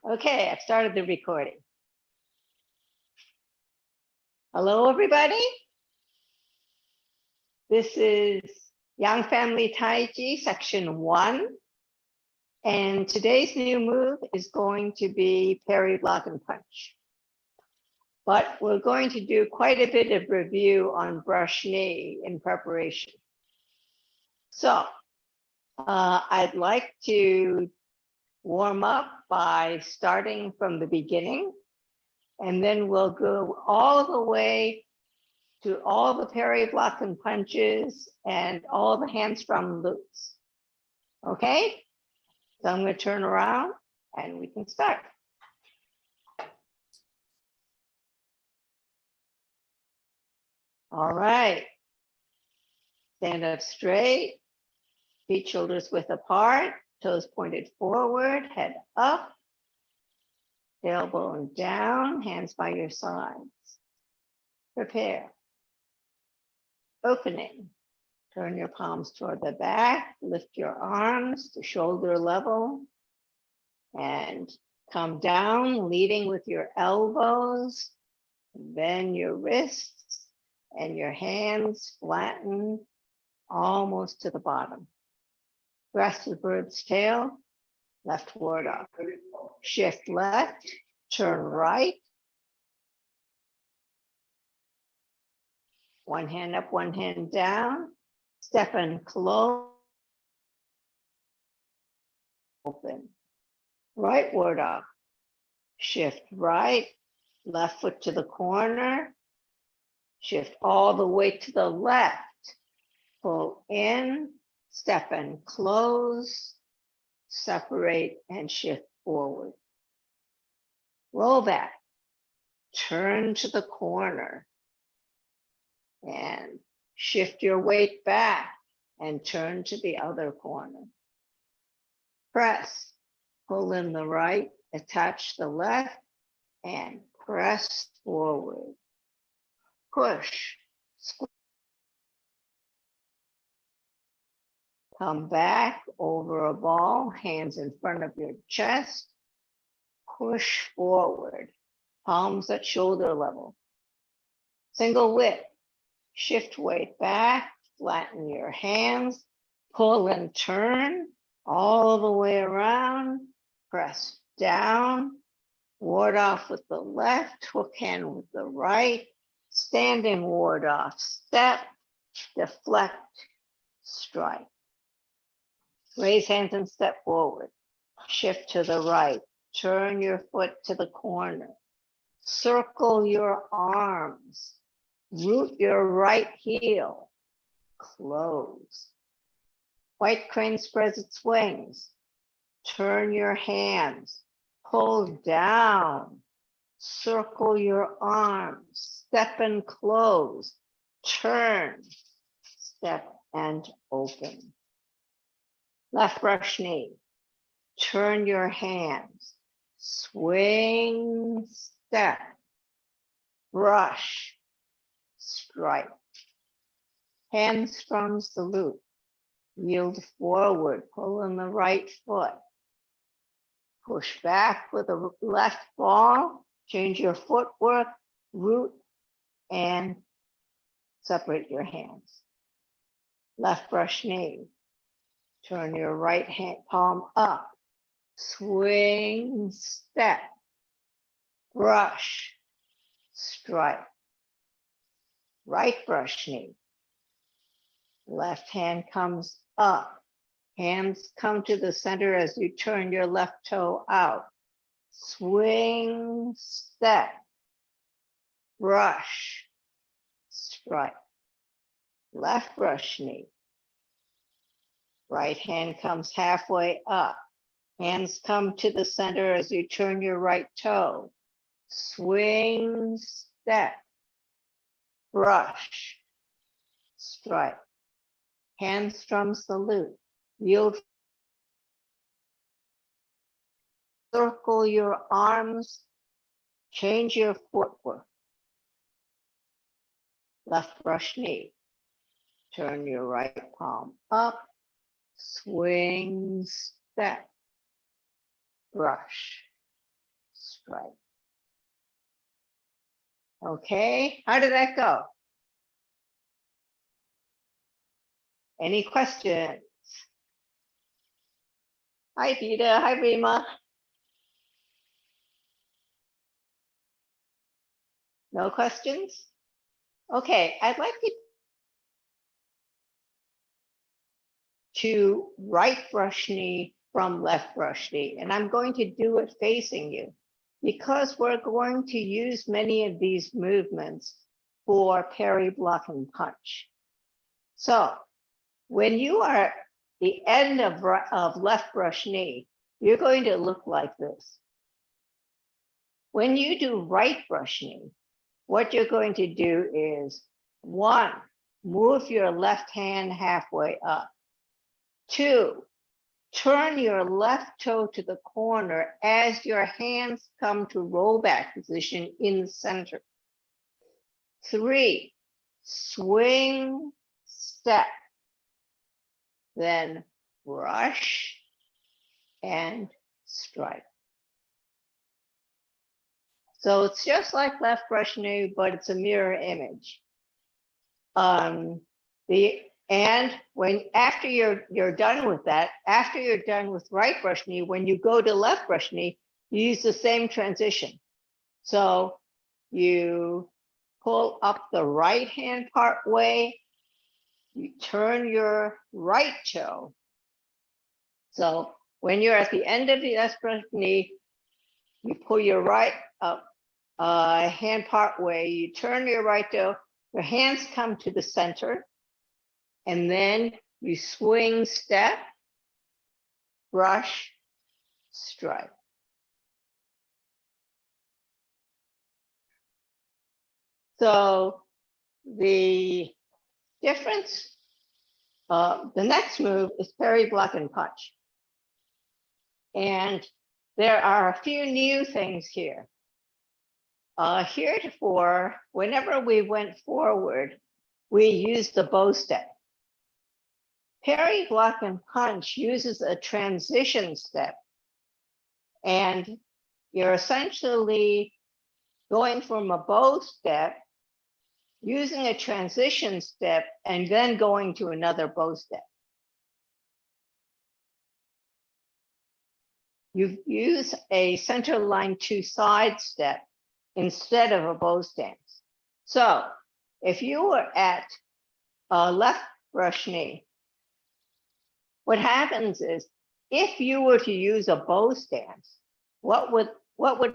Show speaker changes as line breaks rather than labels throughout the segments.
Okay, I've started the recording. Hello, everybody. This is Young Family Taiji, section 1. And today's new move is going to be parry, block, and punch. But we're going to do quite a bit of review on brush knee in preparation. So I'd like to warm up by starting from the beginning, and then we'll go all the way to all the parry, block, and punches and all the handstrom loops. Okay? So I'm going to turn around and we can start. All right. Stand up straight, feet shoulders width apart, toes pointed forward, head up, tailbone down, hands by your sides. Prepare. Opening. Turn your palms toward the back, lift your arms to shoulder level, and come down, leading with your elbows, bend your wrists, and your hands flatten almost to the bottom. Grasp the bird's tail, left ward up. Shift left, turn right. One hand up, one hand down. Step and close. Open. Right ward up. Shift right. Left foot to the corner. Shift all the way to the left. Pull in. Step and close. Separate and shift forward. Roll back. Turn to the corner. And shift your weight back and turn to the other corner. Press, pull in the right, attach the left, and press forward. Push, squeeze. Come back over a ball, hands in front of your chest. Push forward, palms at shoulder level. Single whip. Shift weight back, flatten your hands, pull and turn all the way around, press down, ward off with the left, hook hand with the right, standing ward off, step, deflect, strike. Raise hands and step forward, shift to the right, turn your foot to the corner, circle your arms, root your right heel, close. White crane spreads its wings. Turn your hands, pull down, circle your arms, step and close, turn, step and open. Left brush knee, turn your hands, swing, step, brush, strike. Handstroms the loop. Yield forward, pull in the right foot. Push back with the left ball. Change your footwork, root, and separate your hands. Left brush knee. Turn your right hand palm up. Swing, step, brush, strike. Right brush knee. Left hand comes up. Hands come to the center as you turn your left toe out. Swing, step, brush, strike. Left brush knee. Right hand comes halfway up. Hands come to the center as you turn your right toe. Swing, step, brush, strike. Handstrums the loop. Yield. Circle your arms. Change your footwork. Left brush knee. Turn your right palm up. Swing, step, brush, strike. Okay, how did that go? Any questions? Hi, Rita. Hi, Rima. No questions? Okay, I'd like you to right brush knee from left brush knee, and I'm going to do it facing you because we're going to use many of these movements for parry, block, and punch. So when you are at the end of left brush knee, you're going to look like this. When you do right brush knee, what you're going to do is, 1, move your left hand halfway up. 2, turn your left toe to the corner as your hands come to rollback position in the center. 3, swing, step, then brush and strike. So it's just like left brush knee, but it's a mirror image. And when after you're done with that, after you're done with right brush knee, when you go to left brush knee, you use the same transition. So you pull up the right hand part way, you turn your right toe. So when you're at the end of the left brush knee, you pull your right up hand part way, you turn your right toe, your hands come to the center, and then you swing, step, brush, strike. So the difference, the next move is parry, block, and punch. And there are a few new things here. Heretofore, whenever we went forward, we used the bow step. Parry, block, and punch uses a transition step. And you're essentially going from a bow step, using a transition step, and then going to another bow step. You use a center line to side step instead of a bow stance. So if you were at a left brush knee, what happens is, if you were to use a bow stance, what would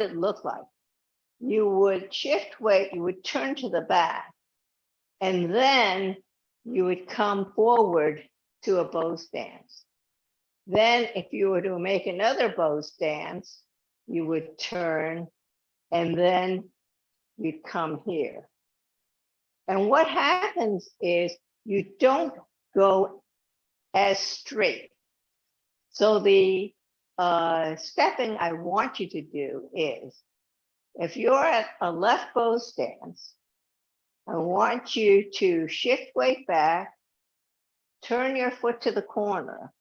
it look like? You would shift weight, you would turn to the back, and then you would come forward to a bow stance. Then if you were to make another bow stance, you would turn, and then you'd come here. And what happens is you don't go as straight. So the stepping I want you to do is, if you're at a left bow stance, I want you to shift weight back, turn your foot to the corner,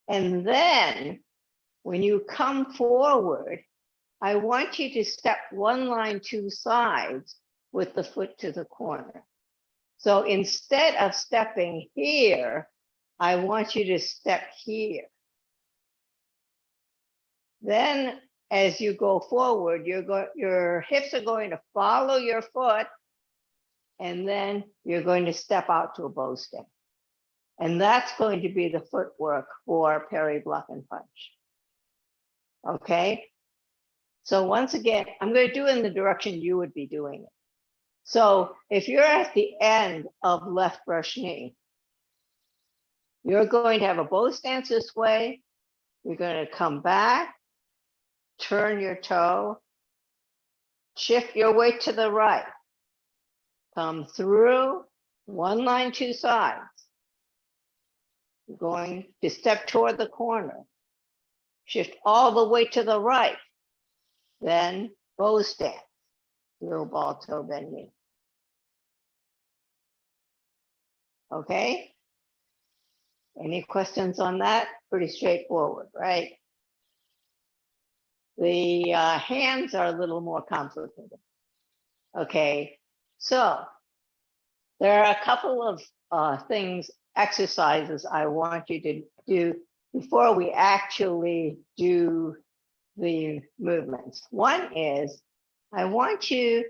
and then when you come forward, I want you to step 1 line 2 sides with the foot to the corner. So instead of stepping here, I want you to step here. Then as you go forward, your hips are going to follow your foot, and then you're going to step out to a bow step. And that's going to be the footwork for parry, block, and punch. Okay? So once again, I'm going to do it in the direction you would be doing it. So if you're at the end of left brush knee, you're going to have a bow stance this way. You're going to come back, turn your toe, shift your weight to the right, come through, 1 line 2 sides. You're going to step toward the corner, shift all the way to the right, then bow stance, heel ball toe bend knee. Okay? Any questions on that? Pretty straightforward, right? The hands are a little more complicated. Okay, so there are a couple of things, exercises I want you to do before we actually do the movements. One is I want you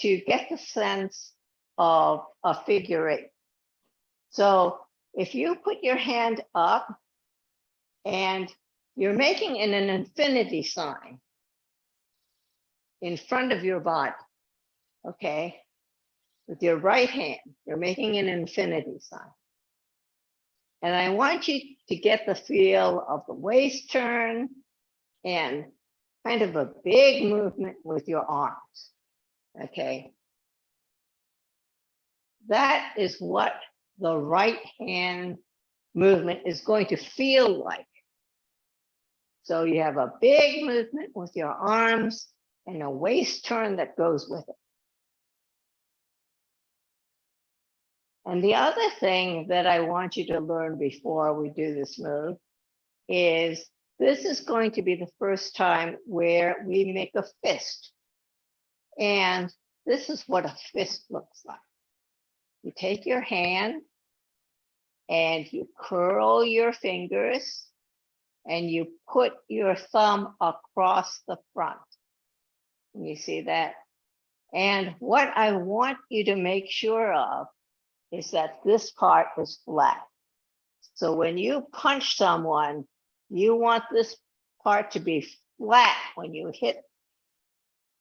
to get the sense of a figure eight. So if you put your hand up and you're making an infinity sign in front of your body, okay? With your right hand, you're making an infinity sign. And I want you to get the feel of the waist turn and kind of a big movement with your arms, okay? That is what the right hand movement is going to feel like. So you have a big movement with your arms and a waist turn that goes with it. And the other thing that I want you to learn before we do this move is this is going to be the first time where we make a fist. And this is what a fist looks like. You take your hand and you curl your fingers and you put your thumb across the front. You see that? And what I want you to make sure of is that this part is flat. So when you punch someone, you want this part to be flat when you hit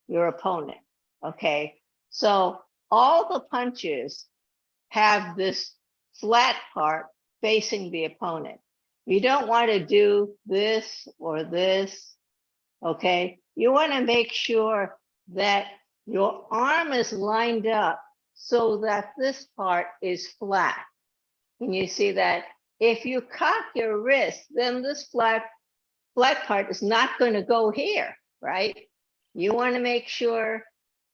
your opponent, okay? So all the punches have this flat part facing the opponent. You don't want to do this or this, okay? You want to make sure that your arm is lined up so that this part is flat. And you see that if you cock your wrist, then this flat part is not going to go here, right? You want to make sure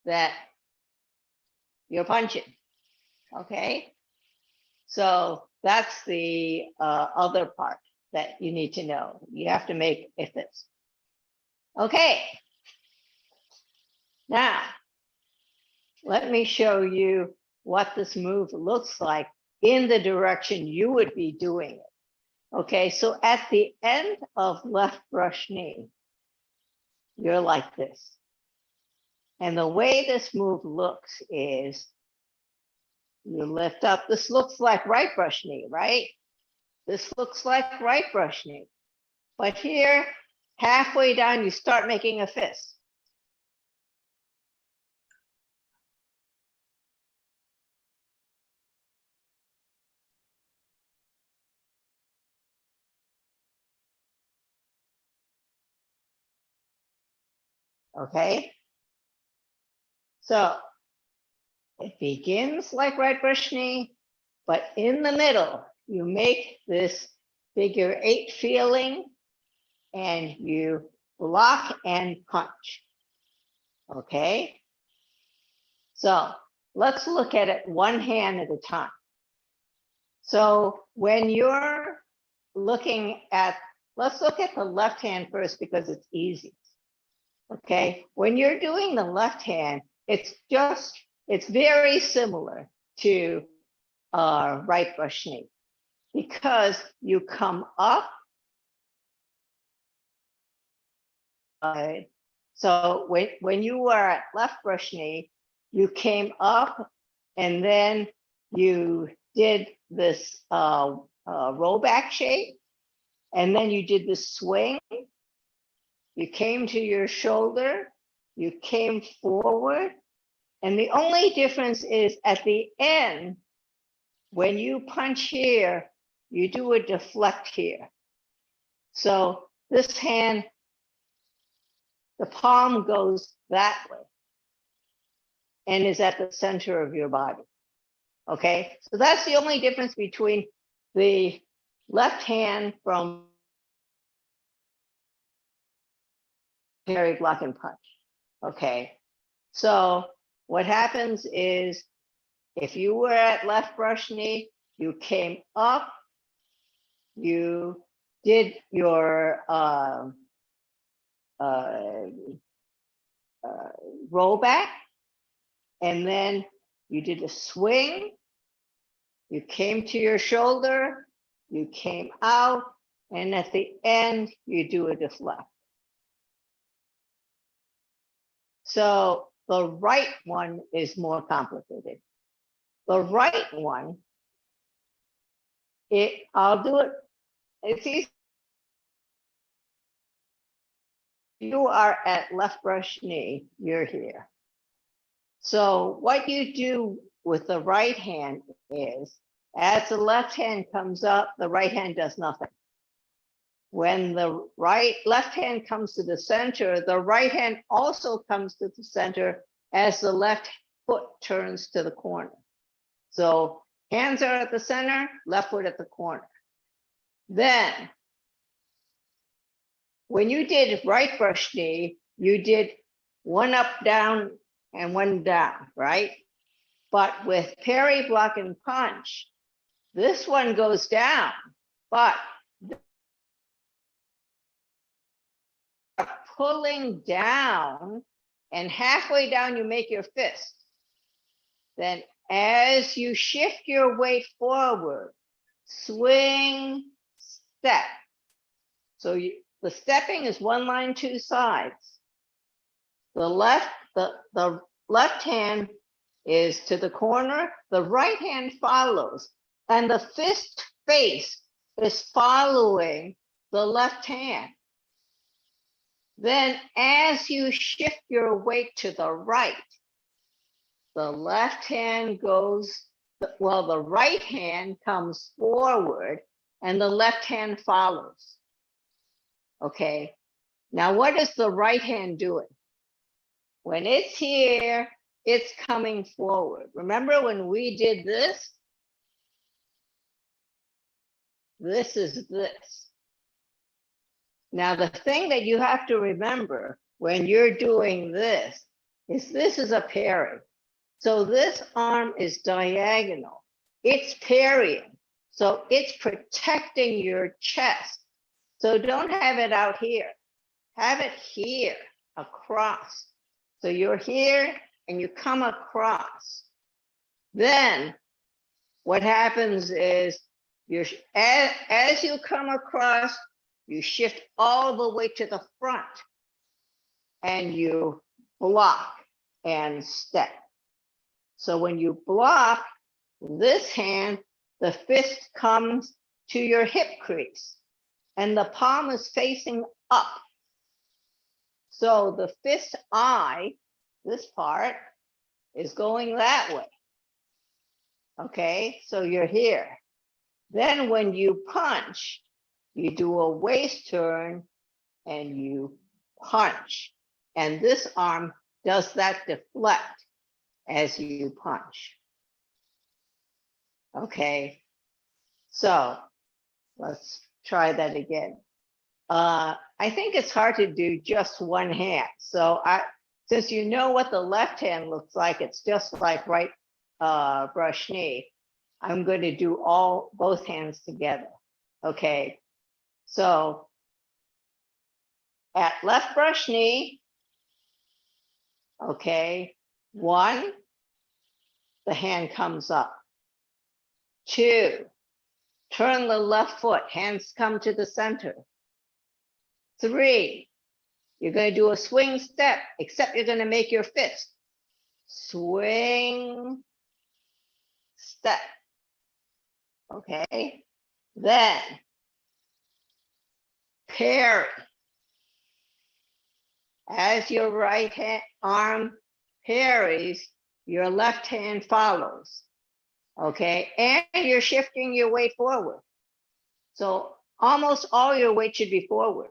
that you're punching, okay? So that's the other part that you need to know. You have to make a fist. Okay. Now, let me show you what this move looks like in the direction you would be doing it. Okay, so at the end of left brush knee, you're like this. And the way this move looks is you lift up. This looks like right brush knee, right? This looks like right brush knee. But here, halfway down, you start making a fist. Okay? So it begins like right brush knee, but in the middle, you make this figure eight feeling and you block and punch. Okay? So let's look at it one hand at a time. So when you're looking at, let's look at the left hand first because it's easy. Okay, when you're doing the left hand, it's very similar to right brush knee because you come up. So when you were at left brush knee, you came up and then you did this rollback shape, and then you did the swing. You came to your shoulder, you came forward, and the only difference is at the end, when you punch here, you do a deflect here. So this hand, the palm goes that way and is at the center of your body. Okay, so that's the only difference between the left hand from parry, block, and punch. Okay, so what happens is if you were at left brush knee, you came up, you did your roll back, and then you did a swing, you came to your shoulder, you came out, and at the end, you do a deflect. So the right one is more complicated. The right one, I'll do it, it's easy. You are at left brush knee, you're here. So what you do with the right hand is, as the left hand comes up, the right hand does nothing. When the left hand comes to the center, the right hand also comes to the center as the left foot turns to the corner. So hands are at the center, left foot at the corner. Then, when you did right brush knee, you did one up, down, and one down, right? But with parry, block, and punch, this one goes down, but pulling down, and halfway down you make your fist. Then as you shift your weight forward, swing, step. So the stepping is one line, two sides. The left hand is to the corner, the right hand follows, and the fist face is following the left hand. Then as you shift your weight to the right, the left hand goes, well, the right hand comes forward and the left hand follows. Okay, now what is the right hand doing? When it's here, it's coming forward. Remember when we did this? This is this. Now, the thing that you have to remember when you're doing this is a parry. So this arm is diagonal. It's parrying. So it's protecting your chest. So don't have it out here. Have it here, across. So you're here and you come across. Then what happens is as you come across, you shift all the way to the front and you block and step. So when you block this hand, the fist comes to your hip crease and the palm is facing up. So the fist eye, this part, is going that way. Okay, so you're here. Then when you punch, you do a waist turn and you punch. And this arm does that deflect as you punch. Okay, so let's try that again. I think it's hard to do just one hand. So since you know what the left hand looks like, it's just like right brush knee. I'm going to do both hands together. Okay, so at left brush knee, okay, 1, the hand comes up. 2, turn the left foot, hands come to the center. 3, you're going to do a swing step, except you're going to make your fist. Swing, step. Okay, then parry. As your right hand arm parries, your left hand follows. Okay, and you're shifting your weight forward. So almost all your weight should be forward.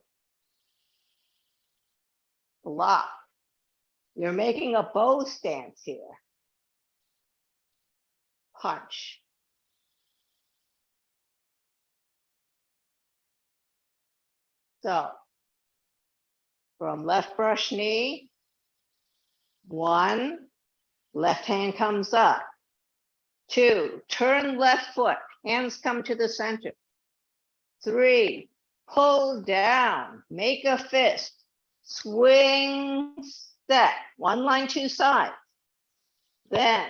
Block. You're making a bow stance here. Punch. So from left brush knee, 1, left hand comes up. 2, turn left foot, hands come to the center. 3, pull down, make a fist. swing, step, one line, two sides. Then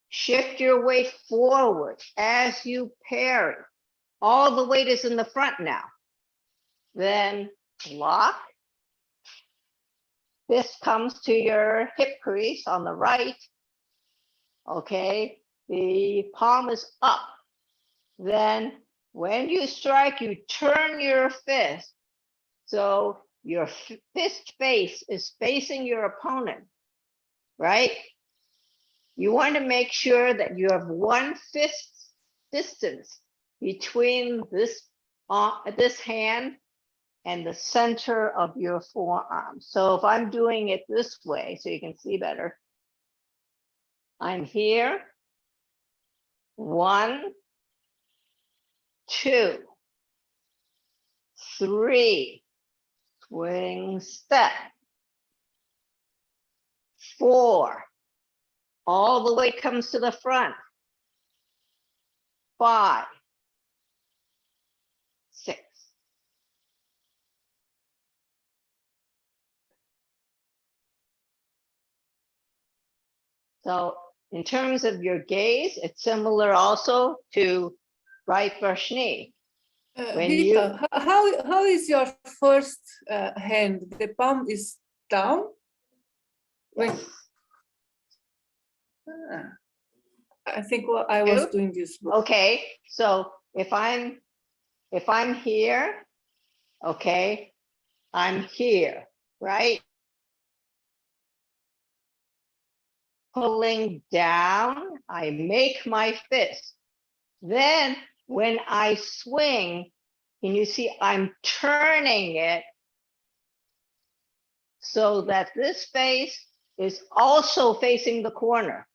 shift your weight forward as you parry. All the weight is in the front now. Then lock. Fist comes to your hip crease on the right. Okay, the palm is up. Then when you strike, you turn your fist. So your fist face is facing your opponent, right? You want to make sure that you have one fist distance between this hand and the center of your forearm. So if I'm doing it this way, so you can see better, I'm here, 1, 2, 3, swing, step, 4, all the way comes to the front, 5, 6. So in terms of your gaze, it's similar also to right brush knee.
Rita, how is your first hand? The palm is down?
Yes.
I think I was doing this.
Okay, so if I'm here, okay, I'm here, right? Pulling down, I make my fist. Then when I swing, can you see I'm turning it so that this face is also facing the corner.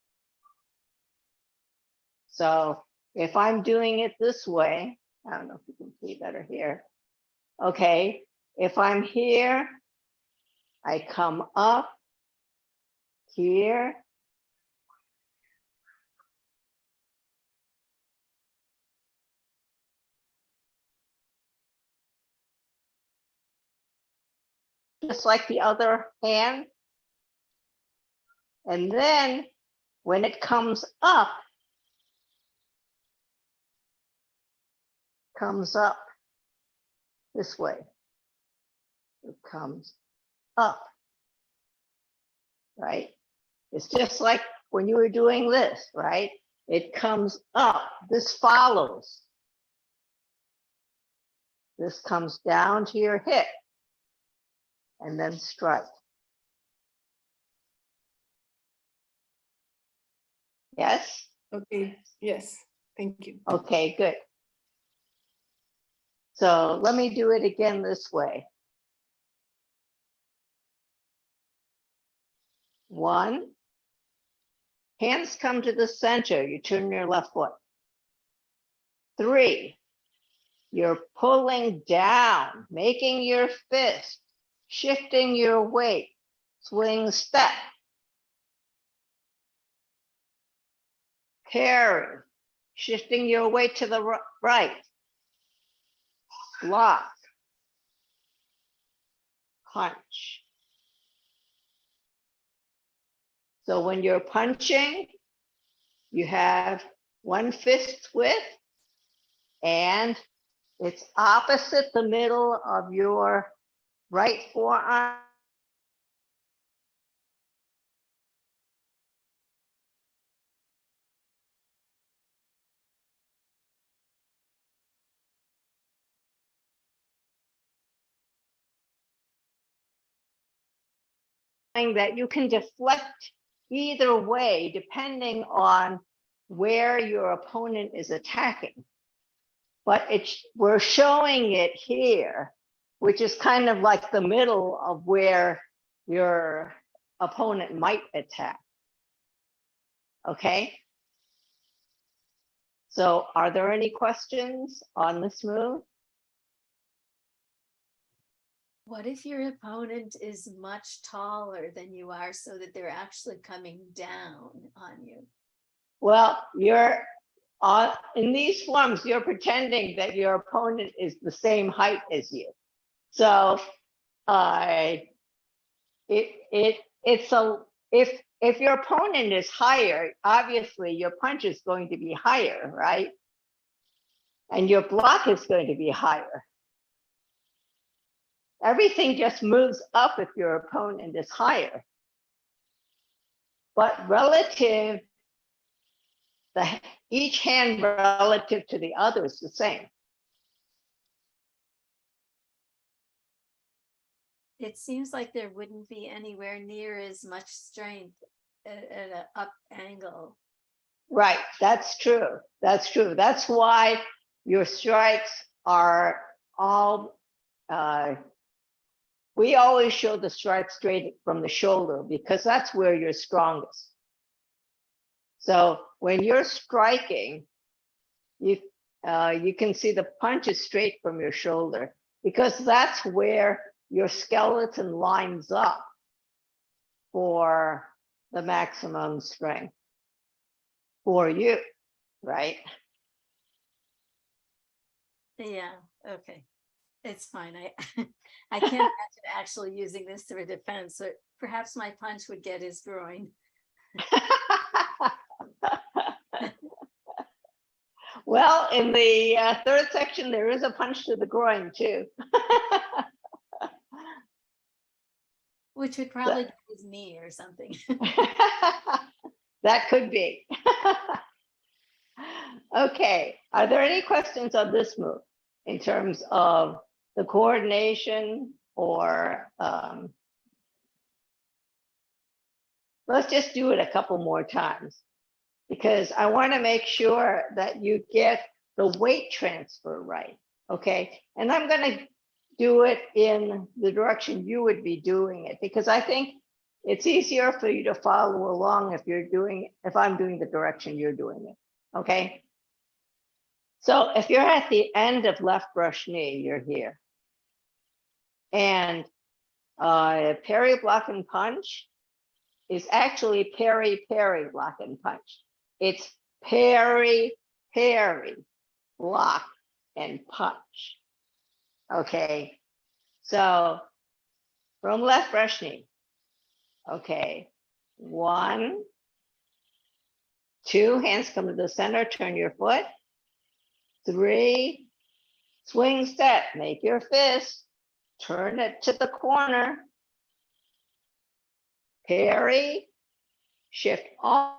So if I'm doing it this way, I don't know if you can see better here. Okay, if I'm here, I come up here. Just like the other hand. And then when it comes up this way. It comes up, right? It's just like when you were doing this, right? It comes up, this follows. This comes down to your hip and then strike. Yes?
Okay, yes, thank you.
Okay, good. So let me do it again this way. 1, hands come to the center, you turn your left foot. 3, you're pulling down, making your fist, shifting your weight, swing, step. Parry, shifting your weight to the right. Lock, punch. So when you're punching, you have one fist width and it's opposite the middle of your right forearm. That you can deflect either way depending on where your opponent is attacking. But we're showing it here, which is kind of like the middle of where your opponent might attack. Okay. So are there any questions on this move?
What if your opponent is much taller than you are so that they're actually coming down on you?
Well, in these forms, you're pretending that your opponent is the same height as you. So it's a, if your opponent is higher, obviously your punch is going to be higher, right? And your block is going to be higher. Everything just moves up if your opponent is higher. But relative, each hand relative to the other is the same.
It seems like there wouldn't be anywhere near as much strength at an up angle.
Right, that's true. That's true. That's why your strikes are all, we always show the strike straight from the shoulder because that's where you're strongest. So when you're striking, you can see the punch is straight from your shoulder because that's where your skeleton lines up for the maximum strength for you, right?
Yeah, okay. It's fine. I can't imagine actually using this for defense. So perhaps my punch would get his groin.
Well, in the third section, there is a punch to the groin too.
Which would probably get his knee or something.
That could be. Okay, are there any questions on this move in terms of the coordination or let's just do it a couple more times because I want to make sure that you get the weight transfer right, okay? And I'm going to do it in the direction you would be doing it because I think it's easier for you to follow along if I'm doing the direction you're doing it, okay? So if you're at the end of left brush knee, you're here. And parry, block, and punch is actually parry, parry, block, and punch. It's parry, parry, block, and punch. Okay, so from left brush knee. Okay, 1, 2, hands come to the center, turn your foot. 3, swing step, make your fist, turn it to the corner. Parry, shift off,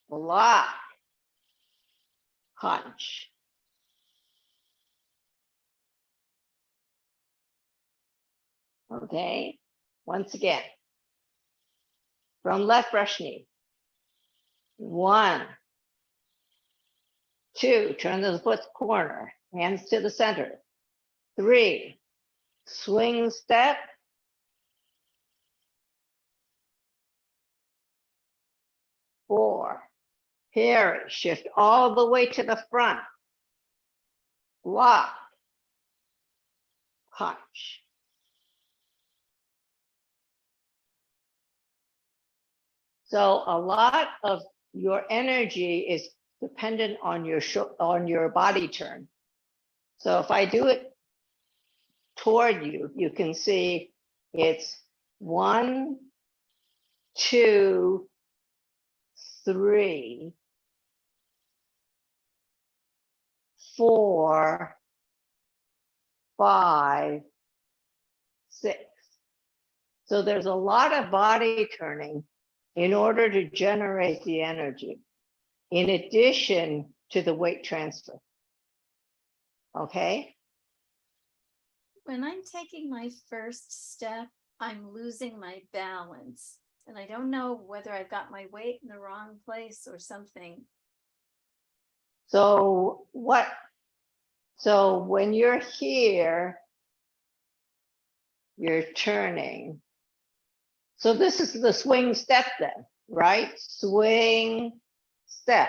block, punch. Okay, once again, from left brush knee. 1, 2, turn the foot corner, hands to the center. 3, swing step. 4, parry, shift all the way to the front. Block, punch. So a lot of your energy is dependent on your body turn. So if I do it toward you, you can see it's 1, 2, 3, 4, 5, 6. So there's a lot of body turning in order to generate the energy, in addition to the weight transfer. Okay?
When I'm taking my first step, I'm losing my balance. And I don't know whether I've got my weight in the wrong place or something.
So when you're here, you're turning. So this is the swing step then, right? Swing step.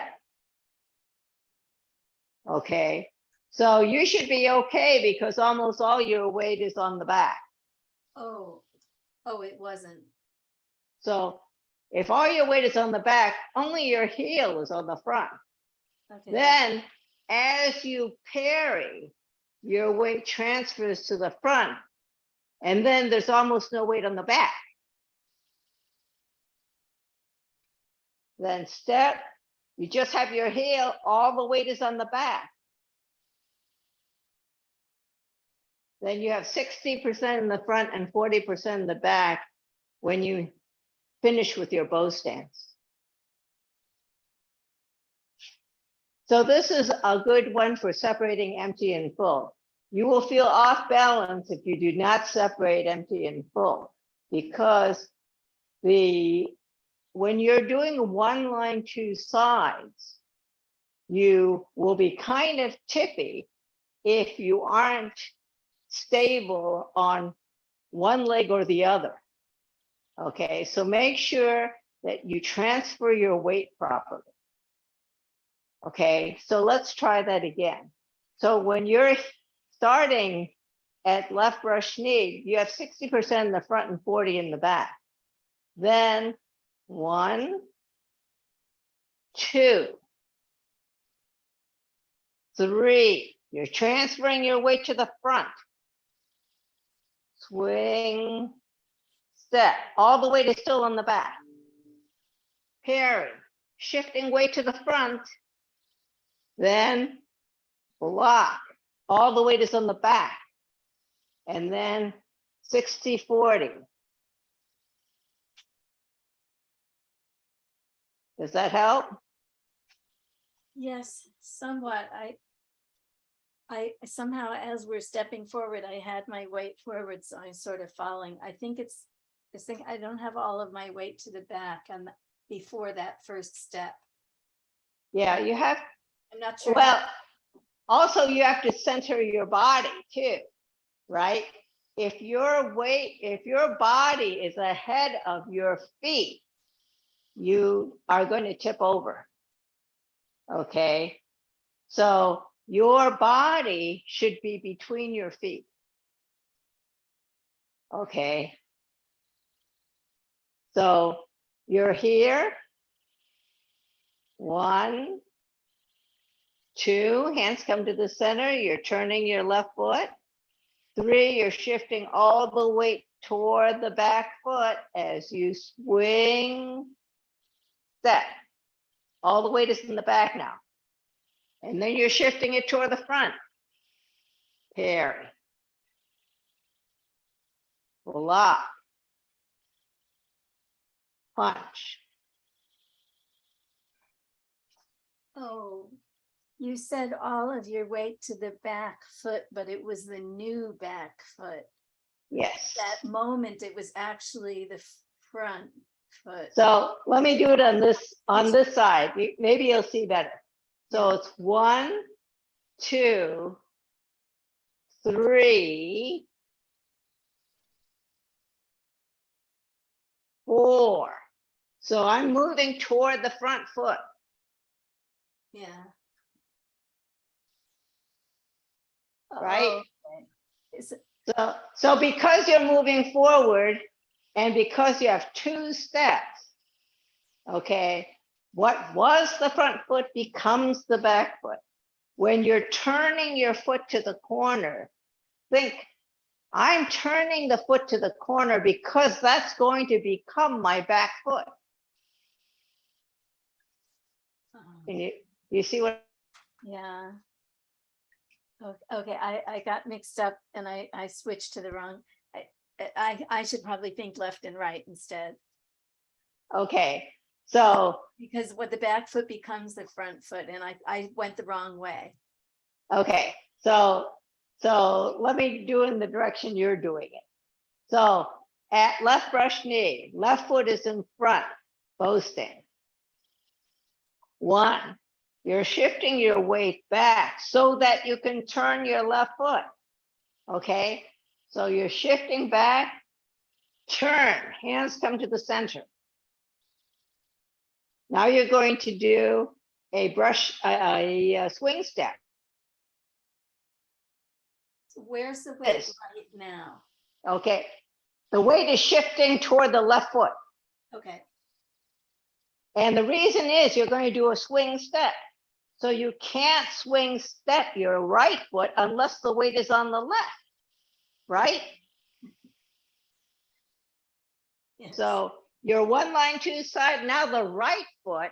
Okay. So you should be okay because almost all your weight is on the back.
Oh, it wasn't.
So if all your weight is on the back, only your heel is on the front.
Okay.
Then as you parry, your weight transfers to the front And then there's almost no weight on the back. Then step, you just have your heel, all the weight is on the back. Then you have 60% in the front and 40% in the back when you finish with your bow stance. So this is a good one for separating empty and full. You will feel off balance if you do not separate empty and full, because when you're doing one line, two sides, you will be kind of tippy if you aren't stable on one leg or the other. Okay, so make sure that you transfer your weight properly. Okay, so let's try that again. So when you're starting at left brush knee, you have 60% in the front and 40 in the back. Then 1, 2, 3. You're transferring your weight to the front. Swing, step. All the weight is still on the back. Parry, shifting weight to the front. Then block. All the weight is on the back. And then 60-40. Does that help?
Yes, somewhat. I somehow, as we're stepping forward, I had my weight forward, so I'm sort of falling. I think it's this thing. I don't have all of my weight to the back and before that first step.
Yeah, you have.
I'm not sure.
Well, also you have to center your body too, right? If your body is ahead of your feet, you are going to tip over. Okay, so your body should be between your feet. Okay, so you're here. 1, 2, hands come to the center. You're turning your left foot. 3, you're shifting all the weight toward the back foot as you swing, step. All the weight is in the back now. And then you're shifting it toward the front. Parry. Block. Punch.
Oh, you said all of your weight to the back foot, but it was the new back foot.
Yes.
That moment, it was actually the front foot.
So let me do it on this side. Maybe you'll see better. So it's 1, 2, 3, 4. So I'm moving toward the front foot.
Yeah.
Right?
Oh, okay. Is it,
So because you're moving forward and because you have 2 steps, okay, what was the front foot becomes the back foot. When you're turning your foot to the corner, think, I'm turning the foot to the corner because that's going to become my back foot. And you see what?
yeah. Okay, I got mixed up and I switched to the wrong. I should probably think left and right instead.
Okay, so.
Because what the back foot becomes the front foot, and I went the wrong way.
Okay, so let me do in the direction you're doing it. So at left brush knee, left foot is in front, bow stance. 1, you're shifting your weight back so that you can turn your left foot. Okay, so you're shifting back, turn, hands come to the center. Now you're going to do a swing step.
So where's the weight right now?
Okay, the weight is shifting toward the left foot.
Okay.
And the reason is you're going to do a swing step. So you can't swing step your right foot unless the weight is on the left, right?
Yes.
So your 1 line 2 side, now the right foot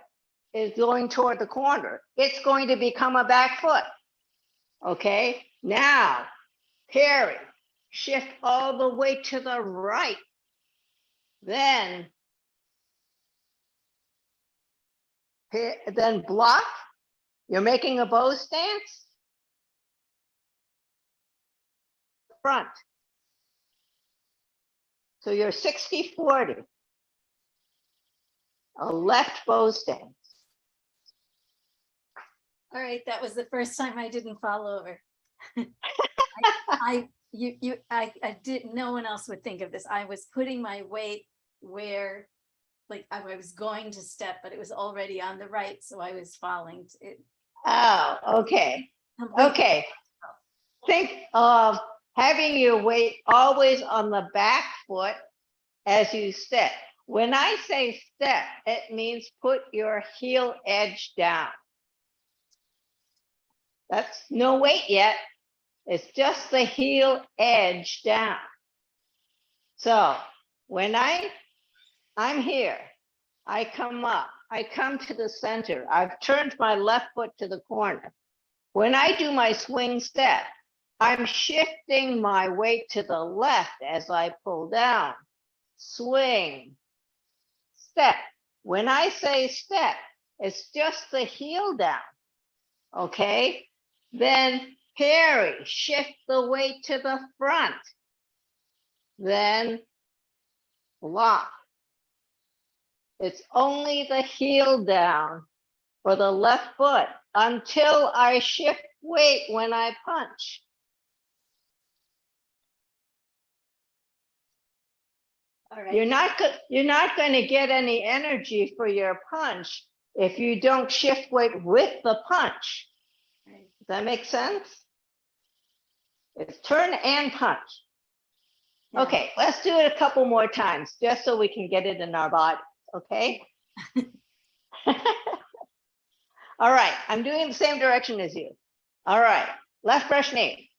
is going toward the corner. It's going to become a back foot. Okay, now carry, shift all the way to the right. Then block. You're making a bow stance. Front. So you're 60-40. A left bow stance.
All right, that was the first time I didn't fall over. I didn't, no one else would think of this. I was putting my weight where, like, I was going to step, but it was already on the right, so I was falling.
Oh, okay.
Completely.
Okay. Think of having your weight always on the back foot as you step. When I say step, it means put your heel edge down. That's no weight yet. It's just the heel edge down. So when I'm here, I come up, I come to the center. I've turned my left foot to the corner. When I do my swing step, I'm shifting my weight to the left as I pull down. Swing, step. When I say step, it's just the heel down. Okay? Then parry, shift the weight to the front. Then block. It's only the heel down for the left foot until I shift weight when I punch.
All right.
You're not going to get any energy for your punch if you don't shift weight with the punch.
Right.
Does that make sense? It's turn and punch.
Yeah.
Okay, let's do it a couple more times just so we can get it in our body. Okay. All right, I'm doing the same direction as you. All right, left brush knee.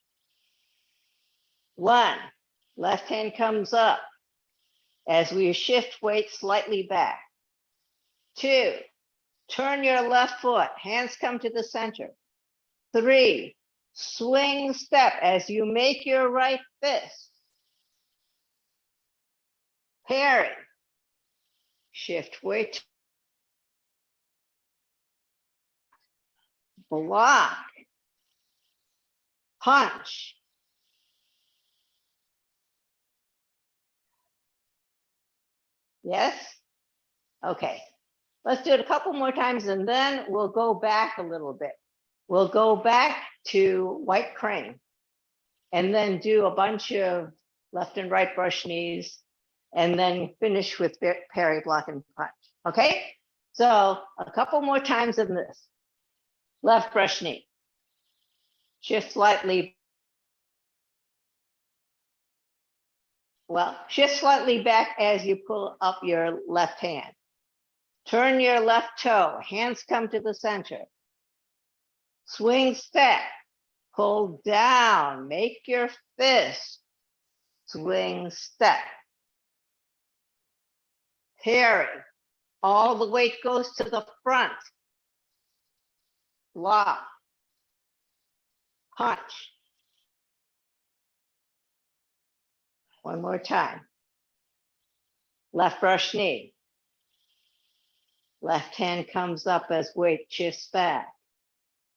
1, left hand comes up as we shift weight slightly back. 2, turn your left foot, hands come to the center. 3, swing step as you make your right fist. Parry, shift weight, block, punch. Yes? Okay. Let's do it a couple more times and then we'll go back a little bit. We'll go back to white crane and then do a bunch of left and right brush knees and then finish with parry, block, and punch. Okay? So a couple more times in this. Left brush knee. Shift slightly. Well, shift slightly back as you pull up your left hand. Turn your left toe, hands come to the center. Swing step, pull down, make your fist. Swing step. Parry, all the weight goes to the front. Block, punch. One more time. Left brush knee. Left hand comes up as weight shifts back.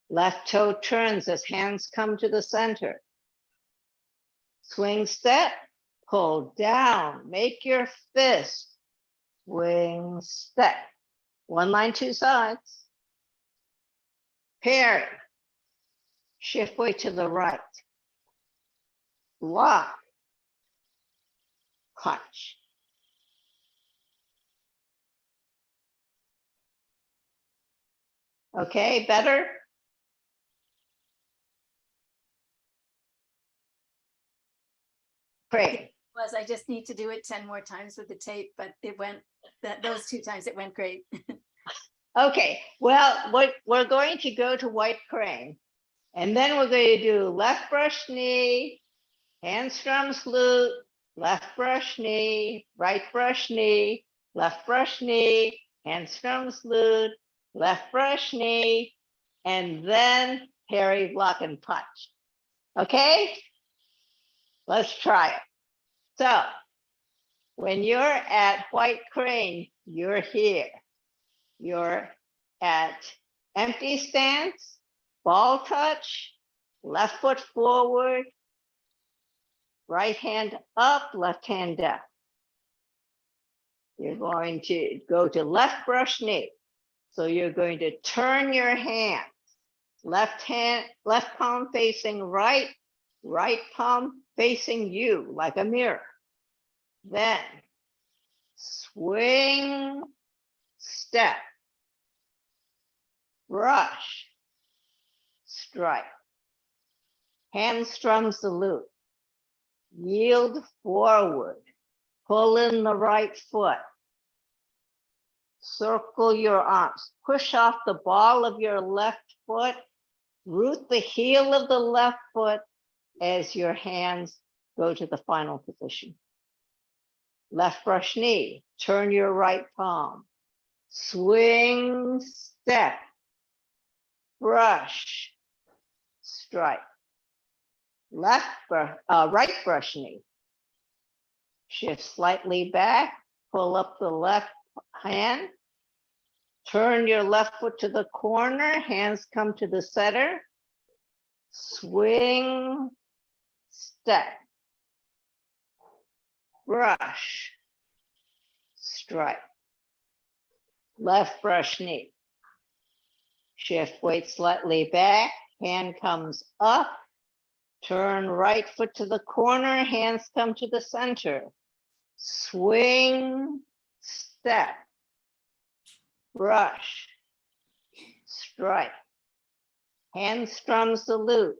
Left toe turns as hands come to the center. Swing step, pull down, make your fist. Swing step. 1 line, 2 sides. Parry. Shift weight to the right. Block. Punch. Okay, better? Great.
I just need to do it 10 more times with the tape, but it went, those 2 times it went great.
Okay, well, we're going to go to white crane. And then we're going to do left brush knee, hand strums glute, left brush knee, right brush knee, left brush knee, handstrom salute, left brush knee, and then parry, block, and punch. Okay? Let's try it. So when you're at white crane, you're here. You're at empty stance, ball touch, left foot forward, right hand up, left hand down. You're going to go to left brush knee. So you're going to turn your hand, left palm facing right, right palm facing you like a mirror. Then swing, step, brush, strike, handstrom salute, yield forward, pull in the right foot, circle your arms, push off the ball of your left foot, root the heel of the left foot as your hands go to the final position. Left brush knee, turn your right palm, swing, step, brush, strike. Right brush knee, shift slightly back, pull up the left hand, turn your left foot to the corner, hands come to the center, swing, step, brush, strike, left brush knee, shift weight slightly back, hand comes up, turn right foot to the corner, hands come to the center, swing, step, brush, strike, handstrom salute,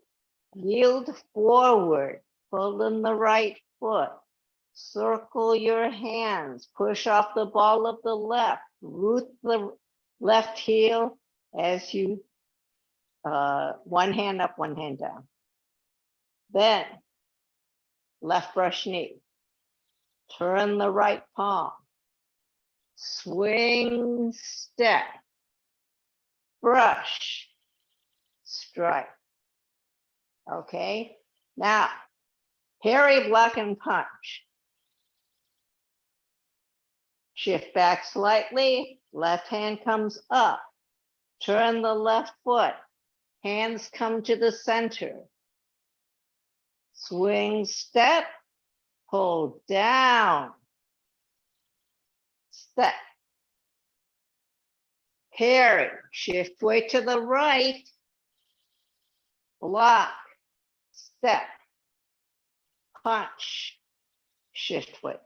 yield forward, pull in the right foot, circle your hands, push off the ball of the left, root the left heel as you, one hand up, one hand down. Then left brush knee, turn the right palm, swing, step, brush, strike. Okay, now parry, block, and punch. Shift back slightly, left hand comes up, turn the left foot, hands come to the center, swing, step, pull down, step, parry, shift weight to the right, block, step, punch, shift weight.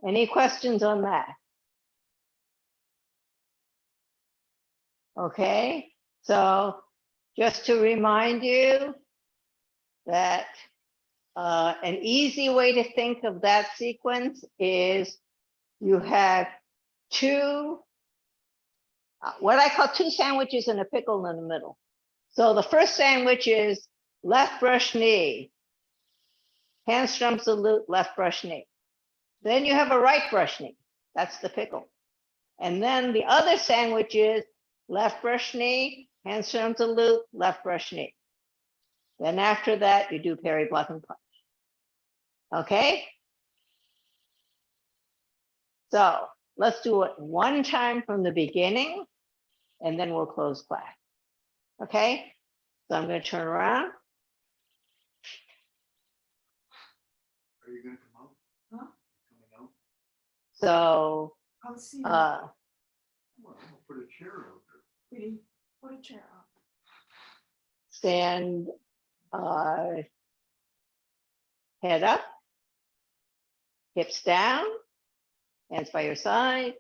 Any questions on that? Okay, so just to remind you that an easy way to think of that sequence is you have two, what I call two sandwiches and a pickle in the middle. So the first sandwich is left brush knee, handstrom salute, left brush knee. Then you have a right brush knee, that's the pickle. And then the other sandwich is left brush knee, handstrom salute, left brush knee. Then after that, you do parry, block, and punch. Okay? So let's do it one time from the beginning, and then we'll close class. Okay? So I'm going to turn around.
Are you gonna come out?
Huh?
Coming out?
I'll
So
see.
Well, I'm gonna put a chair out there.
Pretty, put a chair up.
stand head up, hips down, hands by your side.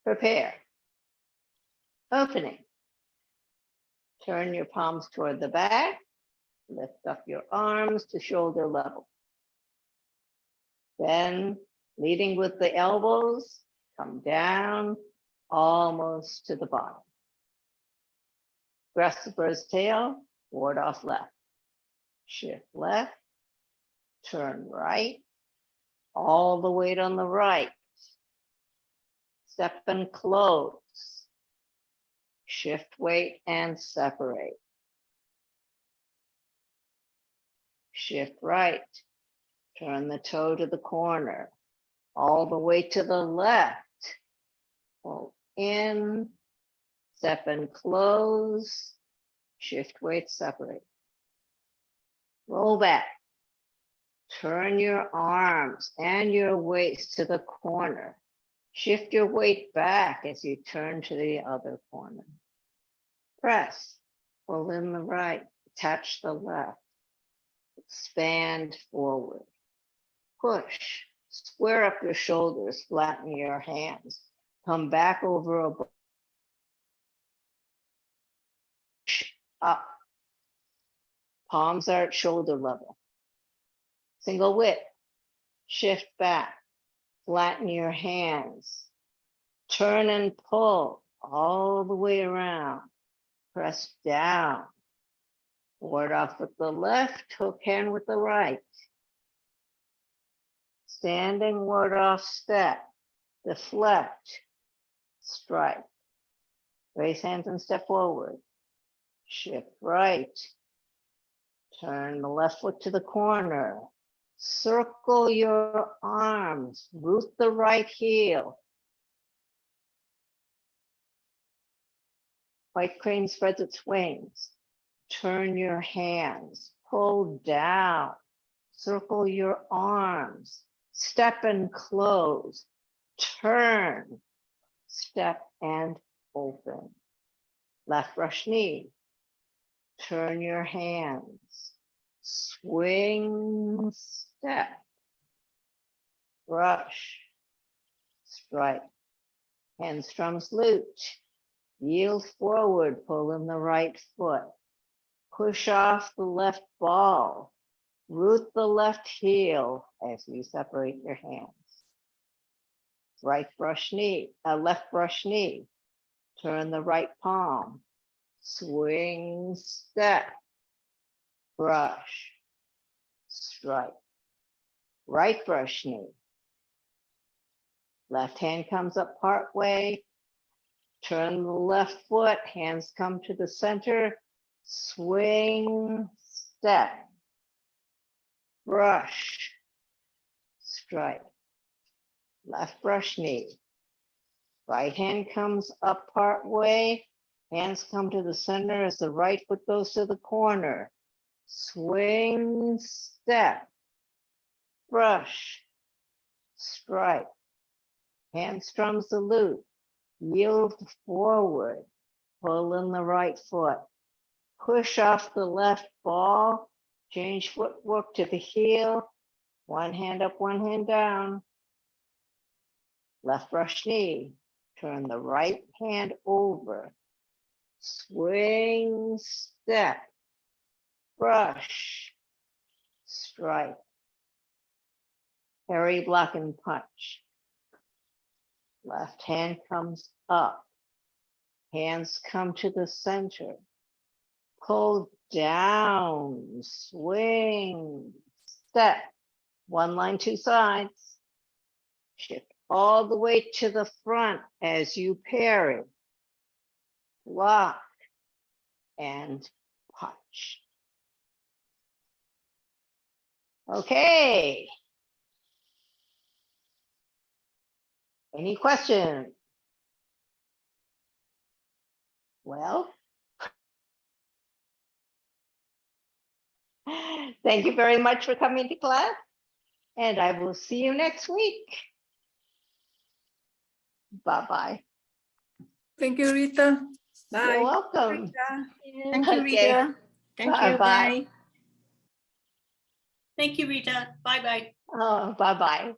Prepare. Opening. Turn your palms toward the back. Lift up your arms to shoulder level. Then, leading with the elbows, come down almost to the bottom. grasp the bird's tail, ward off left. Shift left, turn right, all the weight on the right. Step and close. Shift weight and separate. Shift right, turn the toe to the corner, all the way to the left. Pull in, step and close, shift weight, separate. Roll back. Turn your arms and your waist to the corner. Shift your weight back as you turn to the other corner. Press, pull in the right, attach the left. Expand forward. Push, square up your shoulders, flatten your hands. Come back over a up. Palms are at shoulder level. Single whip. Shift back. Flatten your hands. Turn and pull all the way around. Press down. Ward off with the left, hook hand with the right. Standing ward off step. Deflect. Strike. Raise hands and step forward. Shift right. Turn the left foot to the corner. Circle your arms. Root the right heel. White crane spreads its wings. Turn your hands. Pull down. Circle your arms. Step and close. Turn. Step and open. Left brush knee. Turn your hands. Swing, step. Brush. Strike. Handstrums loot. Yield forward, pull in the right foot. Push off the left ball. Root the left heel as you separate your hands. Right brush knee, left brush knee. Turn the right palm. Swing, step. Brush. Strike. Right brush knee. Left hand comes up part way. Turn the left foot, hands come to the center. Swing, step. Brush. Strike. Left brush knee. Right hand comes up part way. Hands come to the center as the right foot goes to the corner. Swing, step. Brush. Strike. Handstrums the loop. Yield forward. Pull in the right foot. Push off the left ball. Change footwork to the heel. One hand up, one hand down. Left brush knee. Turn the right hand over. Swing, step. Brush. Strike. Parry, block, and punch. Left hand comes up. Hands come to the center. Pull down. Swing. Step. One line, two sides. Shift all the way to the front as you parry. Block and punch. Okay. Any questions? Well, thank you very much for coming to class, and I will see you next week. Bye-bye.
Thank you, Rita.
You're
Bye.
welcome.
Thank you,
Okay.
Rita.
Thank you.
Bye-bye.
Thank you, Rita. Bye-bye.
Oh, bye-bye.